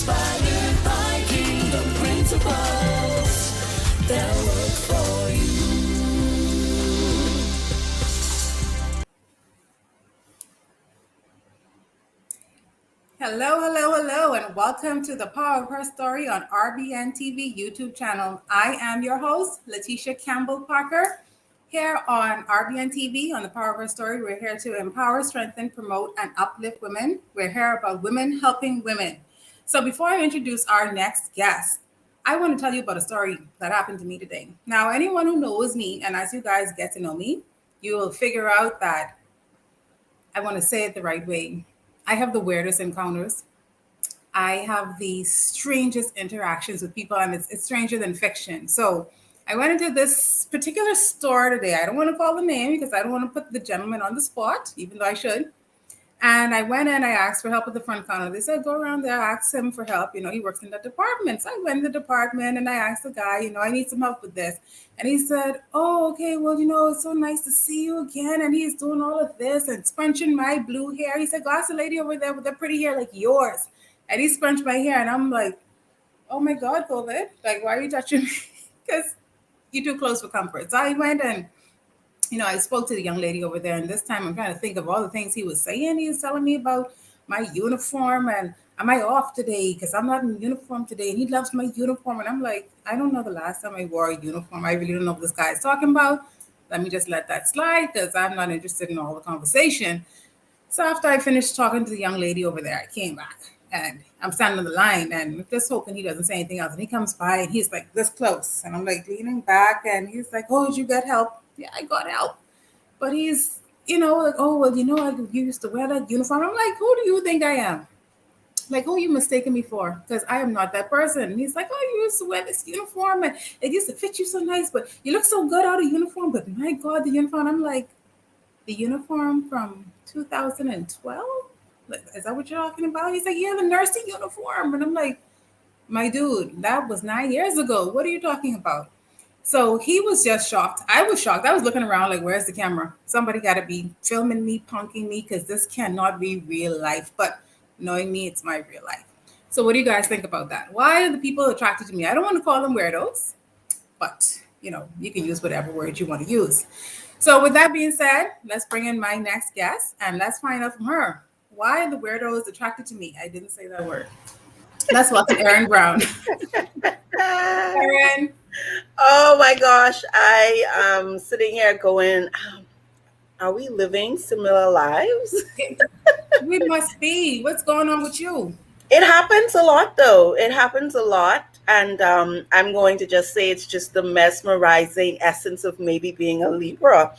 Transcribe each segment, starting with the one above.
Inspired by kingdom principles that work for you. Hello, and welcome to the Power of Her Story on RBNTV YouTube channel. I am your host, Letitia Campbell-Parker, here on RBNTV on the Power of Her Story. We're here to empower, strengthen, promote, and uplift women. We're here about women helping women. So before I introduce our next guest, I want to tell you about a story that happened to me today. Now, anyone who knows me, and as you guys get to know me, you will figure out that I want to say it the right way. I have the weirdest encounters. I have the strangest interactions with people, and it's stranger than fiction. So I went into this particular store today. I don't want to call the name because I don't want to put the gentleman on the spot, even though I should. And I went in, I asked for help at the front counter. They said, go around there, ask him for help. He works in that department. So I went in the department and I asked the guy, I need some help with this. And he said, oh, okay, well, it's so nice to see you again. And he's doing all of this and scrunching my blue hair. He said, go ask the lady over there with that pretty hair like yours. And he scrunched my hair. And I'm like, oh my God, COVID. Like, why are you touching me? Because you're too close for comfort. So I went and I spoke to the young lady over there, and this time I'm trying to think of all the things he was saying. He was telling me about my uniform and am I off today because I'm not in uniform today, and he loves my uniform. And I'm like, I don't know the last time I wore a uniform. I really don't know what this guy is talking about. Let me just let that slide because I'm not interested in all the conversation. So after I finished talking to the young lady over there, I came back and I'm standing on the line and just hoping he doesn't say anything else. And he comes by and he's like this close, and I'm like leaning back, and he's like, oh, did you get help? Yeah, I got help. But he's, like, oh, well, I used to wear that uniform. I'm like, who do you think I am? Like, who are you mistaking me for? Because I am not that person. And he's like, oh, you used to wear this uniform and it used to fit you so nice, but you look so good out of uniform. But my God, the uniform. I'm like, the uniform from 2012? Like, is that what you're talking about? He's like, yeah, the nursing uniform. And I'm like, my dude, that was 9 years ago. What are you talking about? So he was just shocked. I was shocked. I was looking around like, where's the camera? Somebody got to be filming me, punking me, because this cannot be real life. But knowing me, it's my real life. So what do you guys think about that? Why are the people attracted to me? I don't want to call them weirdos, but, you can use whatever word you want to use. So with that being said, let's bring in my next guest and let's find out from her. Why are the weirdos attracted to me? I didn't say that word. Let's welcome Erin Brown. Erin. Oh my gosh, I am sitting here going, are we living similar lives? We must be. What's going on with you? It happens a lot, though. It happens a lot. And I'm going to just say it's just the mesmerizing essence of maybe being a Libra.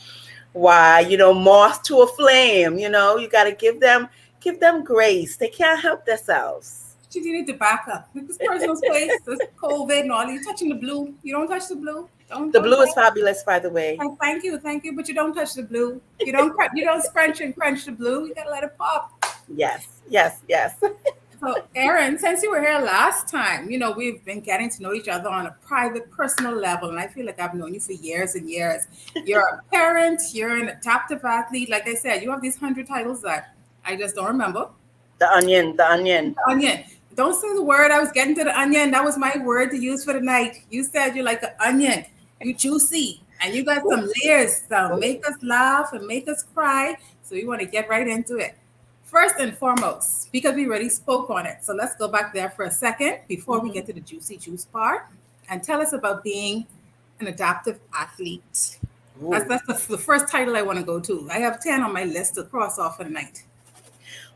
Why, moth to a flame, you got to give them grace. They can't help themselves. You need to back up. This personal space, this COVID and all. You're touching the blue. You don't touch the blue. The blue is fabulous, by the way. Oh, thank you, but you don't touch the blue. You don't scrunch and crunch the blue. You gotta let it pop. Yes. So, Erin, since you were here last time, we've been getting to know each other on a private, personal level, and I feel like I've known you for years and years. You're a parent. You're an adaptive athlete. Like I said, you have these 100 titles that I just don't remember. The onion. Don't say the word. I was getting to the onion. That was my word to use for the night. You said you're like an onion. You juicy. And you got some layers. So make us laugh and make us cry. So we want to get right into it. First and foremost, because we already spoke on it. So let's go back there for a second before we get to the juicy juice part. And tell us about being an adaptive athlete. That's the first title I want to go to. I have 10 on my list to cross off for the night.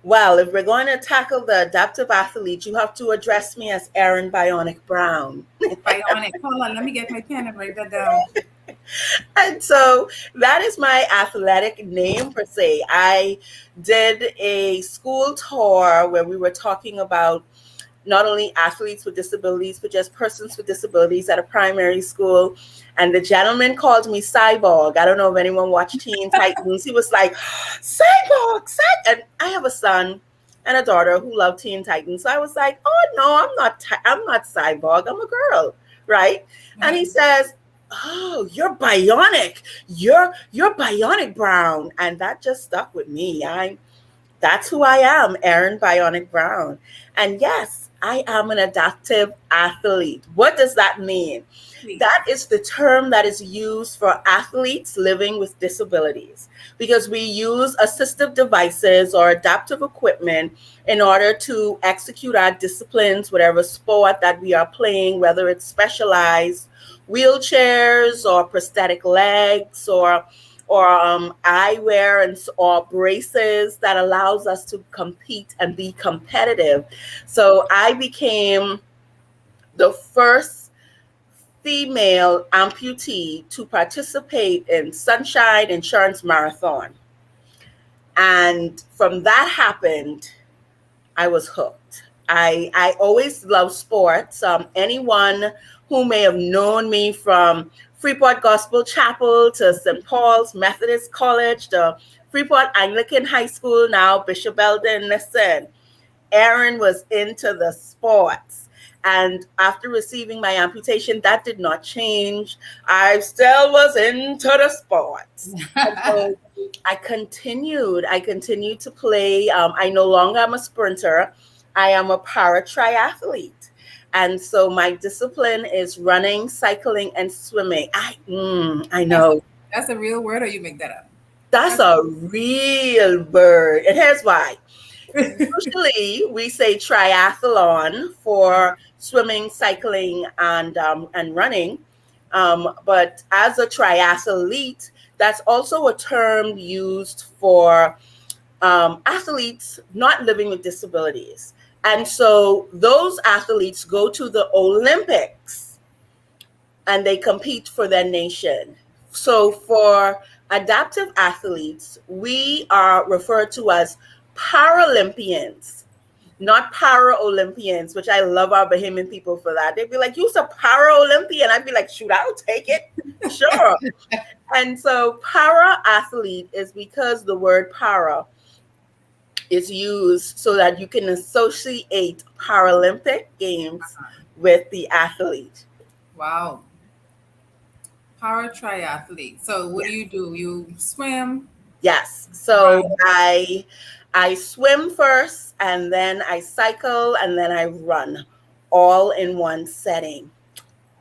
Well, if we're going to tackle the adaptive athlete, you have to address me as Erin Bionic Brown. Bionic. Hold on, let me get my pen and write that down. And so that is my athletic name per se. I did a school tour where we were talking about not only athletes with disabilities, but just persons with disabilities at a primary school. And the gentleman called me Cyborg. I don't know if anyone watched Teen Titans. He was like, Cyborg. And I have a son and a daughter who love Teen Titans. So I was like, oh, no, I'm not Cyborg. I'm a girl, right? Mm-hmm. And he says, oh, you're bionic. You're Bionic Brown. And that just stuck with me. That's who I am, Erin Bionic Brown. And yes, I am an adaptive athlete. What does that mean? Please. That is the term that is used for athletes living with disabilities because we use assistive devices or adaptive equipment in order to execute our disciplines, whatever sport that we are playing, whether it's specialized wheelchairs or prosthetic legs or eyewear or braces that allows us to compete and be competitive. So I became the first female amputee to participate in Sunshine Insurance Marathon. And from that happened, I was hooked. I always love sports. Anyone who may have known me from Freeport Gospel Chapel to St. Paul's Methodist College to Freeport Anglican High School, now Bishop Eldon, listen, Erin was into the sports. And after receiving my amputation, that did not change. I still was into the sports. And so I continued to play. I no longer am a sprinter. I am a para triathlete. And so my discipline is running, cycling, and swimming. I know. That's a real word, or you make that up? That's a real word. And here's why. Usually we say triathlon for swimming, cycling, and running. But as a triathlete, that's also a term used for athletes not living with disabilities. And so those athletes go to the Olympics and they compete for their nation. So for adaptive athletes, we are referred to as Paralympians, not Para-Olympians, which I love our Bahamian people for that. They'd be like, you're a Para-Olympian. I'd be like, shoot, I'll take it. Sure. And so para-athlete is because the word para is used so that you can associate Paralympic Games with the athlete. Wow. Para triathlete. So what do? You swim? Yes. So I swim first, and then I cycle, and then I run, all in one setting.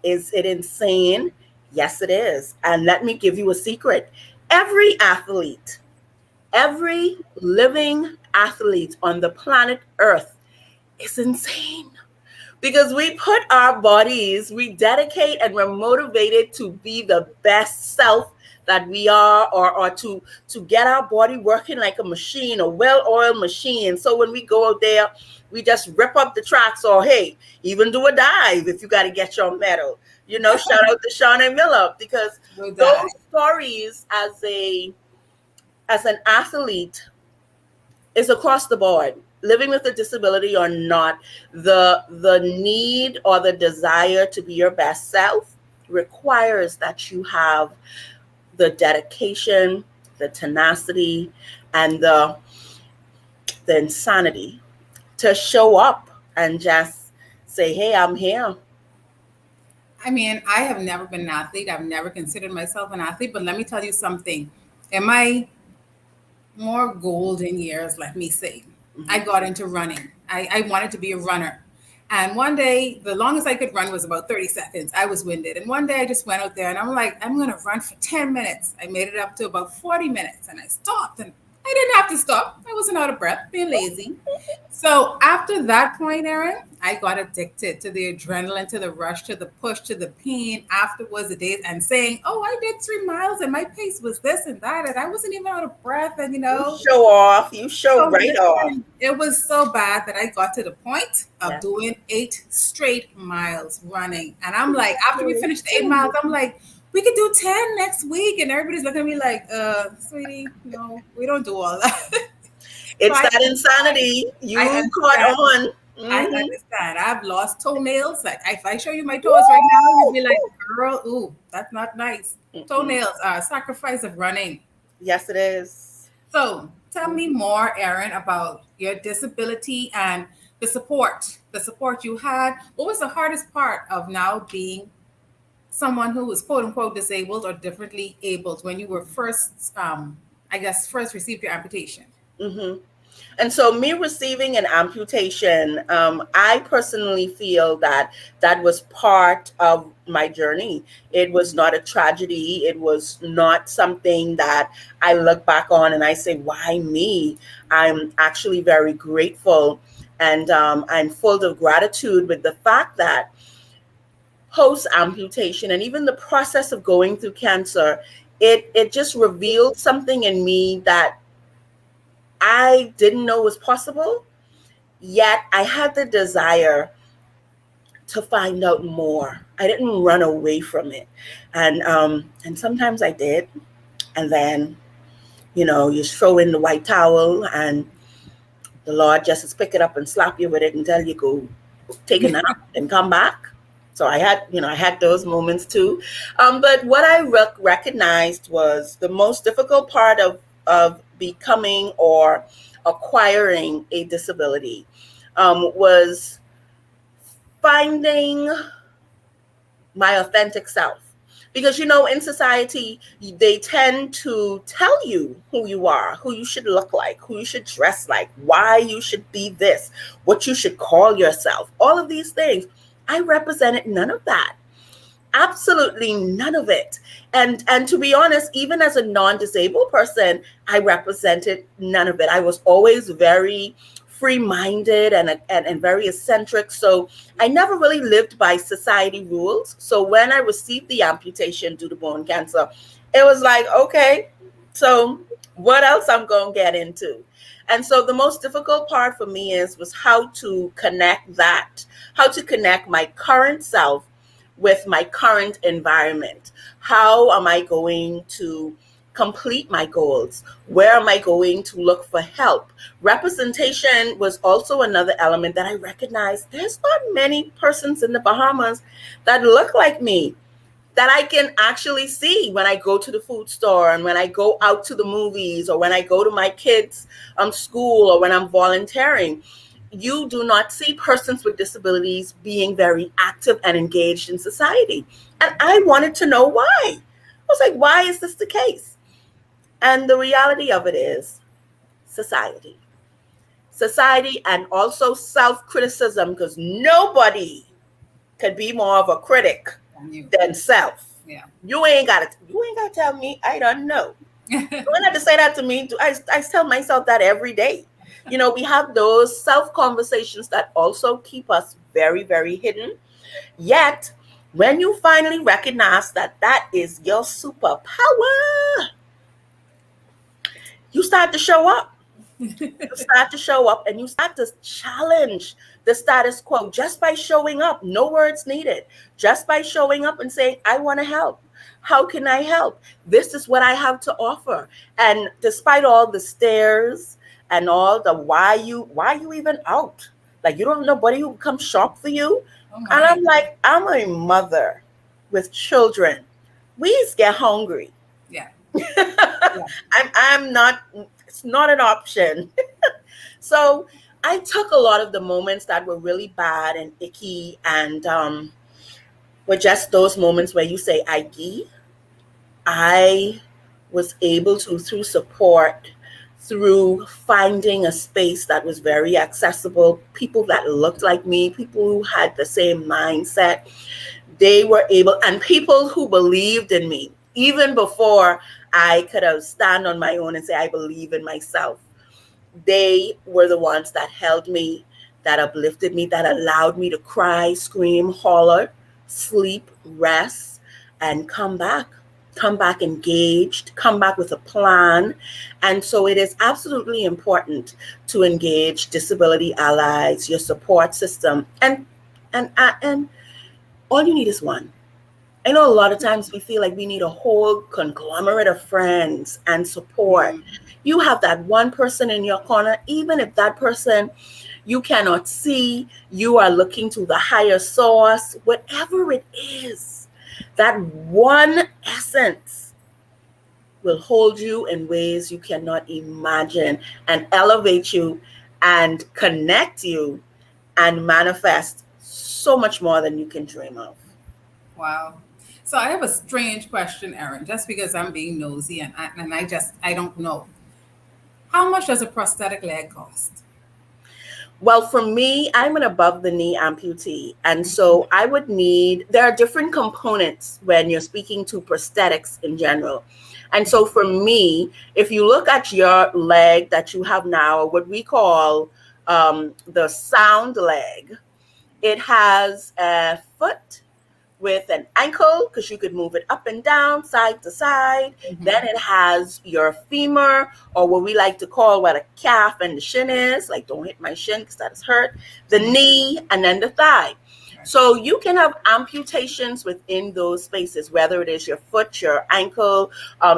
Is it insane? Yes, it is. And let me give you a secret. Every athlete, every living athlete on the planet Earth is insane. Because we put our bodies, we dedicate and we're motivated to be the best self that we are, or to get our body working like a machine, a well-oiled machine. So when we go out there, we just rip up the tracks, or hey, even do a dive if you got to get your medal. You know, shout out to Shauna Miller, because those stories as an athlete is across the board. Living with a disability or not, the need or the desire to be your best self requires that you have the dedication, the tenacity, and the insanity to show up and just say, hey, I'm here. I mean, I have never been an athlete. I've never considered myself an athlete, but let me tell you something. In my more golden years, let me say, I got into running. I wanted to be a runner. And one day, the longest I could run was about 30 seconds. I was winded. And one day I just went out there and I'm like, I'm going to run for 10 minutes. I made it up to about 40 minutes and I stopped. And I didn't have to stop. I wasn't out of breath, being lazy. So after that point, Erin, I got addicted to the adrenaline, to the rush, to the push, to the pain afterwards, the days, and saying, oh, I did 3 miles and my pace was this and that. And I wasn't even out of breath. And, You show off. You show right off. It was so bad that I got to the point of doing 8 straight miles running. And I'm like, after we finished the 8 miles, I'm like, we could do 10 next week. And everybody's looking at me like, sweetie, no, we don't do all that. It's that insanity. You caught on. Mm-hmm. I understand. I've lost toenails. Like if I show you my toes right now, you'd be like, girl, ooh, that's not nice. Mm-hmm. Toenails are a sacrifice of running. Yes, it is. So tell me more, Erin, about your disability and the support you had. What was the hardest part of now being someone who was quote unquote disabled or differently abled when you were first, first received your amputation? Mm-hmm. And so me receiving an amputation, I personally feel that that was part of my journey. It was not a tragedy. It was not something that I look back on and I say, why me? I'm actually very grateful, and I'm full of gratitude with the fact that post amputation and even the process of going through cancer, it just revealed something in me that I didn't know was possible, yet I had the desire to find out more. I didn't run away from it. And sometimes I did. And then, you throw in the white towel and the Lord just pick it up and slap you with it and tell you go take a nap and come back. So I had those moments too. But what I recognized was the most difficult part of becoming or acquiring a disability was finding my authentic self. Because, in society, they tend to tell you who you are, who you should look like, who you should dress like, why you should be this, what you should call yourself, all of these things. I represented none of that. Absolutely none of it. And to be honest, even as a non-disabled person, I represented none of it. I was always very free-minded and very eccentric. So I never really lived by society rules. So when I received the amputation due to bone cancer, it was like, okay, so what else I'm going to get into? And so the most difficult part for me was how to connect my current self with my current environment. How am I going to complete my goals? Where am I going to look for help? Representation was also another element that I recognized. There's not many persons in the Bahamas that look like me, that I can actually see when I go to the food store and when I go out to the movies or when I go to my kids' school or when I'm volunteering. You do not see persons with disabilities being very active and engaged in society. And I wanted to know why. I was like, why is this the case? And the reality of it is society. Society and also self-criticism, because nobody could be more of a critic than self. Yeah. You ain't gotta tell me I don't know. You don't have to say that to me. I tell myself that every day. We have those self-conversations that also keep us very, very hidden. Yet, when you finally recognize that that is your superpower, you start to show up. You start to show up and you start to challenge the status quo just by showing up. No words needed. Just by showing up and saying, I want to help. How can I help? This is what I have to offer. And despite all the stares and all the why you even out? Like you don't have nobody who come shop for you. Oh, and I'm like, I'm a mother with children. We get hungry. Yeah. I'm not, it's not an option. So I took a lot of the moments that were really bad and icky and were just those moments where you say, I was able to, through support, through finding a space that was very accessible, people that looked like me, people who had the same mindset, they were able, and people who believed in me, even before I could have stand on my own and say, I believe in myself. They were the ones that held me, that uplifted me, that allowed me to cry, scream, holler, sleep, rest, and come back engaged, come back with a plan. And so it is absolutely important to engage disability allies, your support system, and all you need is one. I know a lot of times we feel like we need a whole conglomerate of friends and support. You have that one person in your corner, even if that person you cannot see, you are looking to the higher source, whatever it is, that one essence will hold you in ways you cannot imagine and elevate you and connect you and manifest so much more than you can dream of. Wow. So I have a strange question, Erin, just because I'm being nosy and I don't know. How much does a prosthetic leg cost? Well, for me, I'm an above the knee amputee. And so I would need, there are different components when you're speaking to prosthetics in general. And so for me, if you look at your leg that you have now, what we call the sound leg, it has a foot with an ankle because you could move it up and down, side to side. Then it has your femur, or what we like to call what a calf and the shin is. Like, don't hit my shin because that is hurt. The knee, and then the thigh. So you can have amputations within those spaces, whether it is your foot, your ankle,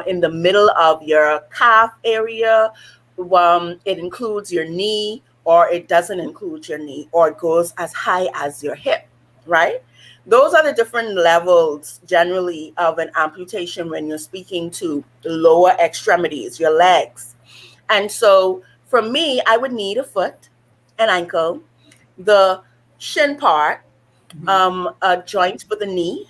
in the middle of your calf area. It includes your knee, or it doesn't include your knee, or it goes as high as your hip, right? Those are the different levels generally of an amputation when you're speaking to the lower extremities, your legs. And so for me, I would need a foot, an ankle, the shin part, a joint for the knee,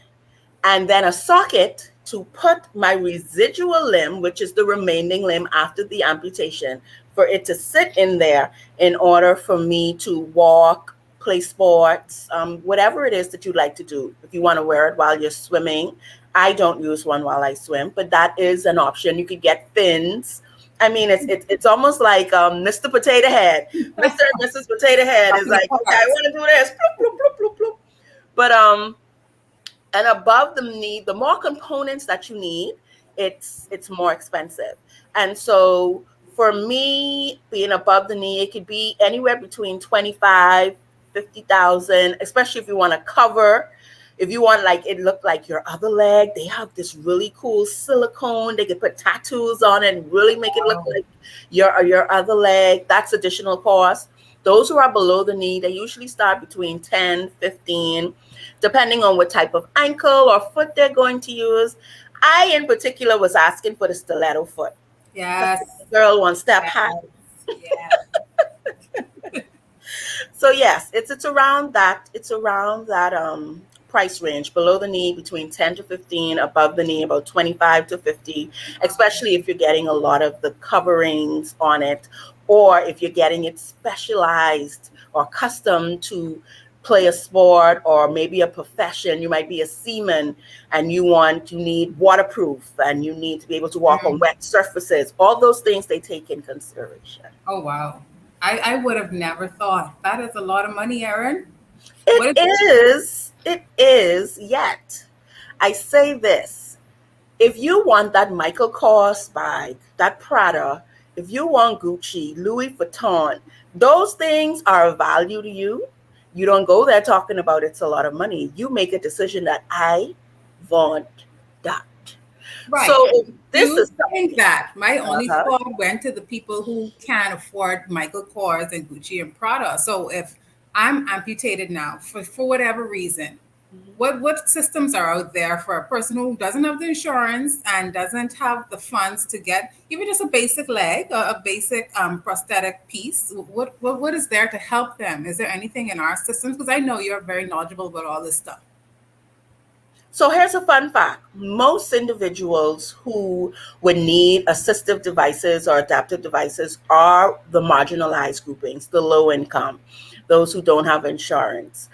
and then a socket to put my residual limb, which is the remaining limb after the amputation, for it to sit in there in order for me to walk, play sports, whatever it is that you like to do. If you want to wear it while you're swimming, I don't use one while I swim, but that is an option. You could get fins. I mean, it's almost like Mr. Potato Head. Mr. and Mrs. Potato Head is like, okay, I want to do this. Bloop, bloop, bloop, bloop, bloop. But and above the knee, the more components that you need, it's more expensive. And so for me, being above the knee, it could be anywhere between 25, 50,000, especially if you want to cover. If you want, like, it look like your other leg, they have this really cool silicone. They could put tattoos on it and really make it look like your other leg. That's additional cost. Those who are below the knee, they usually start between 10, 15, depending on what type of ankle or foot they're going to use. I, in particular, was asking for the stiletto foot. Yes. The girl one step high. Yeah. So yes, it's around that. It's around that price range. Below the knee, between 10 to 15. Above the knee, about 25 to 50. Especially if you're getting a lot of the coverings on it, or if you're getting it specialized or custom to play a sport or maybe a profession. You might be a seaman and you need waterproof and you need to be able to walk on wet surfaces. All those things they take in consideration. Oh, wow. I would have never thought. That is a lot of money, Erin. It is, yet I say this. If you want that Michael Kors bag, that Prada, if you want Gucci, Louis Vuitton, those things are of value to you. You don't go there talking about it's a lot of money. You make a decision that I want that. Right. So this you is think that my only thought went to the people who can afford Michael Kors and Gucci and Prada. So if I'm amputated now for whatever reason, what systems are out there for a person who doesn't have the insurance and doesn't have the funds to get even just a basic leg, a basic prosthetic piece? What is there to help them? Is there anything in our systems? Because I know you're very knowledgeable about all this stuff. So here's a fun fact. Most individuals who would need assistive devices or adaptive devices are the marginalized groupings, the low income, those who don't have insurance.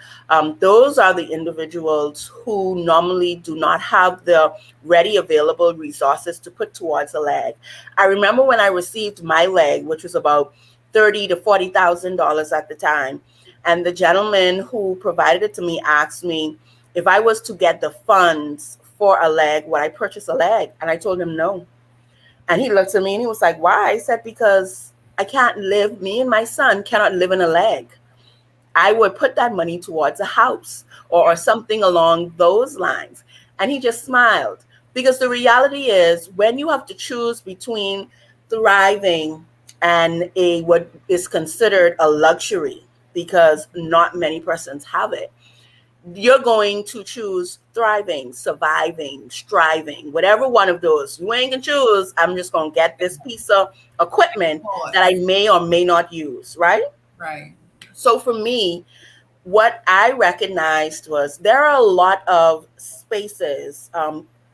Those are the individuals who normally do not have the ready available resources to put towards a leg. I remember when I received my leg, which was about $30,000 to $40,000 at the time, and the gentleman who provided it to me asked me, if I was to get the funds for a leg, would I purchase a leg? And I told him no. And he looked at me and he was like, why? I said, because I can't live, me and my son cannot live in a leg. I would put that money towards a house or something along those lines. And he just smiled. Because the reality is, when you have to choose between thriving and what is considered a luxury, because not many persons have it, you're going to choose thriving, surviving, striving, whatever one of those. You ain't gonna choose, I'm just gonna get this piece of equipment that I may or may not use, right? Right. So for me, what I recognized was there are a lot of spaces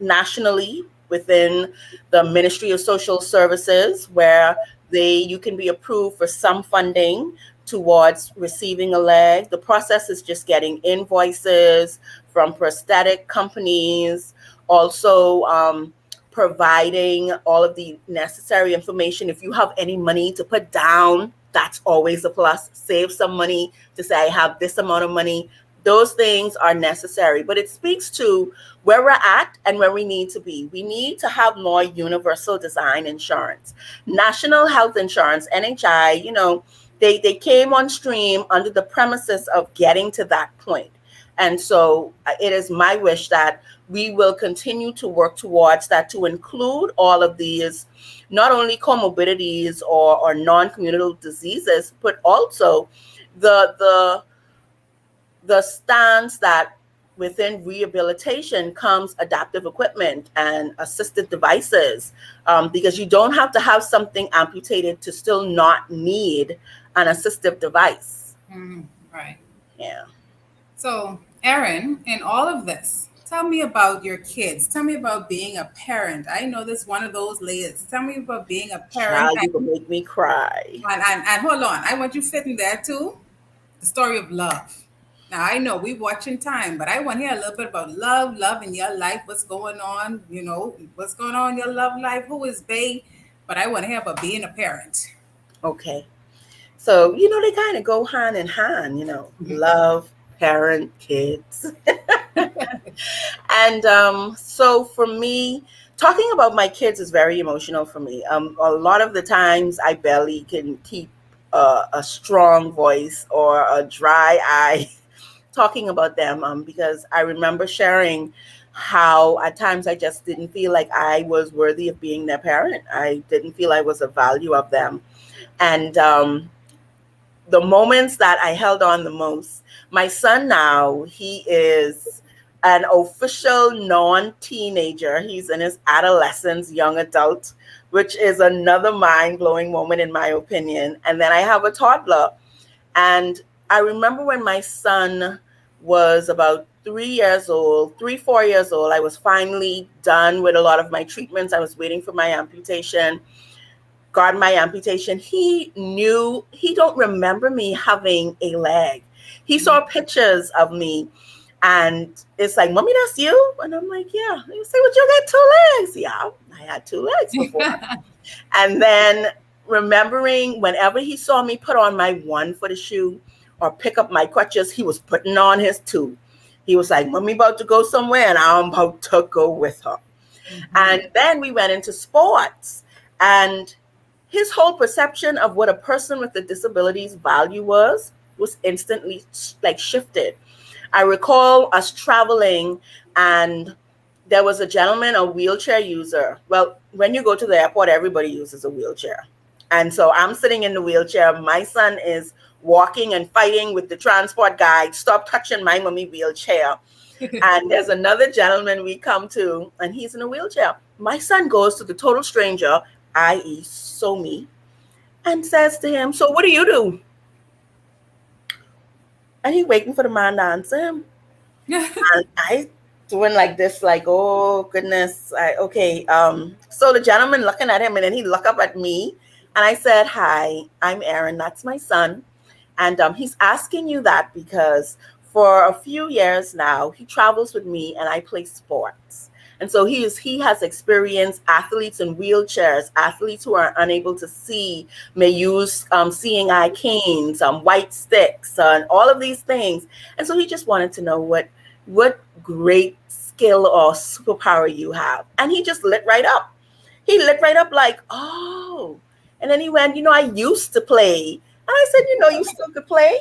nationally within the Ministry of Social Services where You can be approved for some funding towards receiving a leg. The process is just getting invoices from prosthetic companies, also providing all of the necessary information. If you have any money to put down, that's always a plus. Save some money to say, I have this amount of money. Those things are necessary, but it speaks to where we're at and where we need to be. We need to have more universal design insurance. National Health Insurance, NHI, they came on stream under the premises of getting to that point. And so it is my wish that we will continue to work towards that, to include all of these, not only comorbidities or non-communicable diseases, but also the stance that within rehabilitation comes adaptive equipment and assisted devices, because you don't have to have something amputated to still not need an assistive device. Right. Yeah. So, Erin, in all of this, tell me about your kids. Tell me about being a parent. I know this is one of those layers. Tell me about being a parent. Child, you will make me cry. And hold on, I want you fit in there too. The story of love. Now I know we watching time, but I want to hear a little bit about love in your life. What's going on? What's going on in your love life? Who is Bae? But I want to hear about being a parent. Okay. So, they kind of go hand in hand, love, parent, kids. And so for me, talking about my kids is very emotional for me. A lot of the times I barely can keep a strong voice or a dry eye talking about them, because I remember sharing how at times I just didn't feel like I was worthy of being their parent. I didn't feel I was a value of them. And the moments that I held on the most, my son now, he is an official non-teenager. He's in his adolescence, young adult, which is another mind-blowing moment in my opinion. And then I have a toddler. And I remember when my son was about 4 years old, I was finally done with a lot of my treatments. I was waiting for my amputation. Got my amputation. He don't remember me having a leg. He saw pictures of me and it's like, Mommy, that's you? And I'm like, yeah. And you say, well, you got 2 legs. Yeah, I had 2 legs before. And then remembering whenever he saw me put on my 1-foot shoe or pick up my crutches, he was putting on his 2. He was like, Mommy about to go somewhere and I'm about to go with her. And then we went into sports, and his whole perception of what a person with a disability's value was instantly shifted. I recall us traveling and there was a gentleman, a wheelchair user. Well, when you go to the airport, everybody uses a wheelchair. And so I'm sitting in the wheelchair. My son is walking and fighting with the transport guy. Stop touching my mommy wheelchair. And there's another gentleman we come to and he's in a wheelchair. My son goes to the total stranger, i.e. me, and says to him, so what do you do? And he waiting for the man to answer him. And I doing like this, like, oh goodness. Okay. So the gentleman looking at him and then he look up at me and I said, hi, I'm Erin. That's my son. And he's asking you that because for a few years now, he travels with me and I play sports. And so he has experienced athletes in wheelchairs, athletes who are unable to see, may use seeing eye canes, white sticks, and all of these things. And so he just wanted to know what great skill or superpower you have. And he just lit right up. He lit right up like, oh. And then he went, I used to play. And I said, you still could play.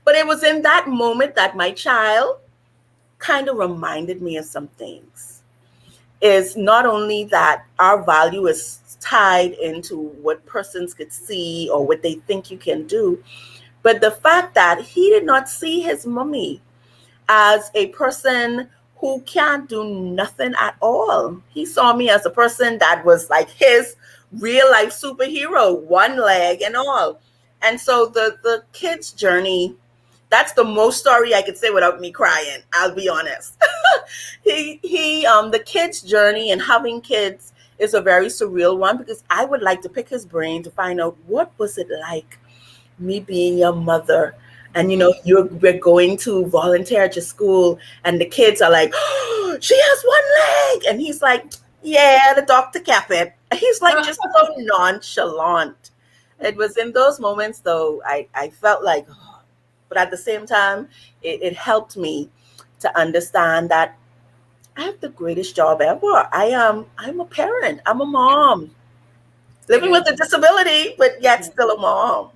But it was in that moment that my child kind of reminded me of some things. Is not only that our value is tied into what persons could see or what they think you can do, but the fact that he did not see his mommy as a person who can't do nothing at all. He saw me as a person that was like his real life superhero, 1 leg and all. And so the kid's journey, that's the most story I could say without me crying. I'll be honest. The kid's journey and having kids is a very surreal one because I would like to pick his brain to find out what was it like me being your mother. And we're going to volunteer at your school, and the kids are like, oh, she has one leg, and he's like, yeah, the doctor kept it. And he's like just so nonchalant. It was in those moments, though, I felt like, oh, but at the same time, it helped me to understand that I have the greatest job ever. I'm a parent. I'm a mom, living with a disability, but yet still a mom.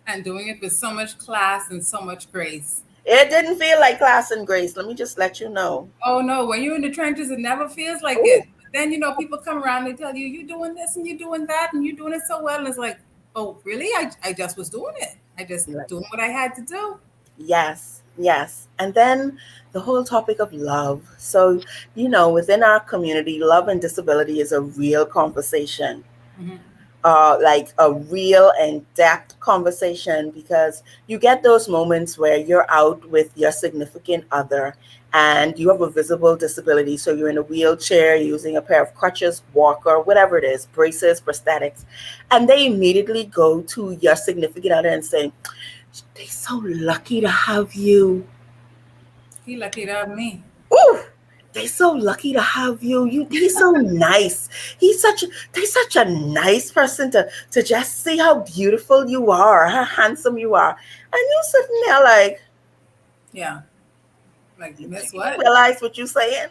And doing it with so much class and so much grace. It didn't feel like class and grace. Let me just let you know. Oh no, when you're in the trenches, it never feels like Ooh. it. But then people come around, they tell you, you're doing this and you're doing that and you're doing it so well. And it's like, oh, really? I just was doing it. I just doing what I had to do. Yes. And then the whole topic of love. So, within our community, love and disability is a real conversation. Mm-hmm. Like a real in-depth conversation, because you get those moments where you're out with your significant other and you have a visible disability. So you're in a wheelchair, using a pair of crutches, walker, whatever it is, braces, prosthetics, and they immediately go to your significant other and say, they're so lucky to have you. He lucky to have me. Ooh, they're so lucky to have you. He's so nice. They're such a nice person to just see how beautiful you are, how handsome you are. And you sitting there like, yeah, like miss what? You realize what you're saying?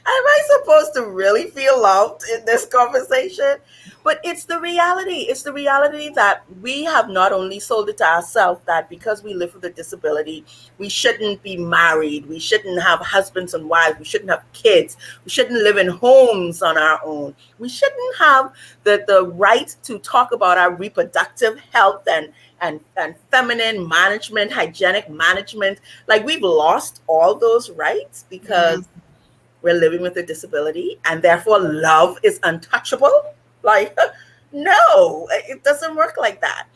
Am I supposed to really feel loved in this conversation? But it's the reality. It's the reality that we have not only sold it to ourselves that because we live with a disability, we shouldn't be married. We shouldn't have husbands and wives. We shouldn't have kids. We shouldn't live in homes on our own. We shouldn't have the right to talk about our reproductive health and feminine management, hygienic management. Like, we've lost all those rights because we're living with a disability, and therefore love is untouchable. Like, no, it doesn't work like that.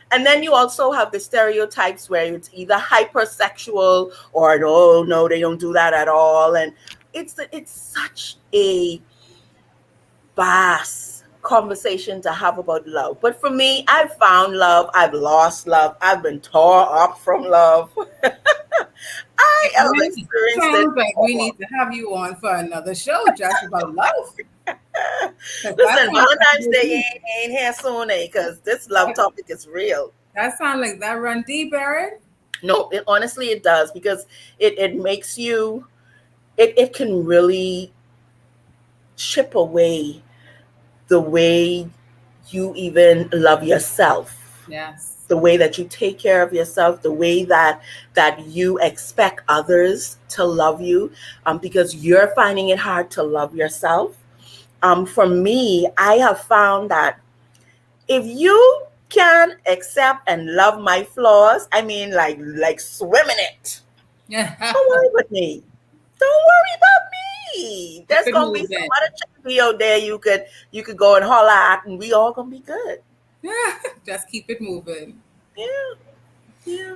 And then you also have the stereotypes where it's either hypersexual or no, they don't do that at all. And it's such a vast conversation to have about love. But for me, I've found love, I've lost love, I've been tore up from love. I have experienced it. Like we need to have you on for another show just about love. Listen, Valentine's Day ain't here soon, because this love topic is real. That sounds like that run deep, Erin. No, honestly it does, because it makes you, it can really chip away the way you even love yourself. Yes. The way that you take care of yourself, the way that you expect others to love you, because you're finding it hard to love yourself. For me, I have found that if you can accept and love my flaws, I mean, like swim in it. Yeah. Don't worry about me. Don't worry about me. There's gonna be some other chick out there you could go and holler at, and we all gonna be good. Yeah, just keep it moving. Yeah.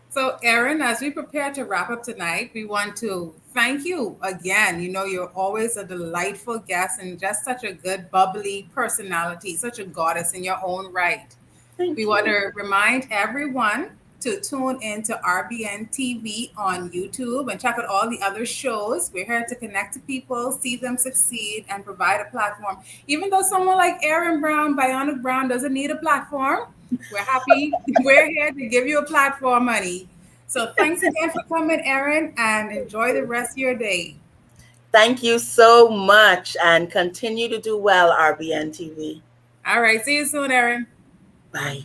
So, Erin, as we prepare to wrap up tonight, we want to thank you again. You're always a delightful guest and just such a good, bubbly personality, such a goddess in your own right. We want to remind everyone to tune in to RBNTV on YouTube and check out all the other shows. We're here to connect to people, see them succeed, and provide a platform. Even though someone like Erin Brown, Bionic Brown, doesn't need a platform, we're happy. We're here to give you a platform, honey. So thanks again for coming, Erin, and enjoy the rest of your day. Thank you so much, and continue to do well, RBNTV. All right. See you soon, Erin. Bye.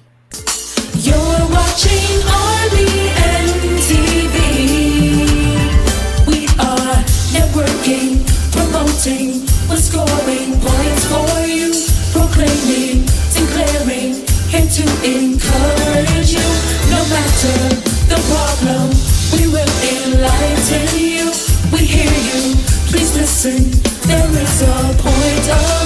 You're watching RBNTV. We are networking, promoting, we're scoring points for you, proclaiming, declaring, here to encourage you. No matter the problem, we will enlighten you. We hear you, please listen. There is a point of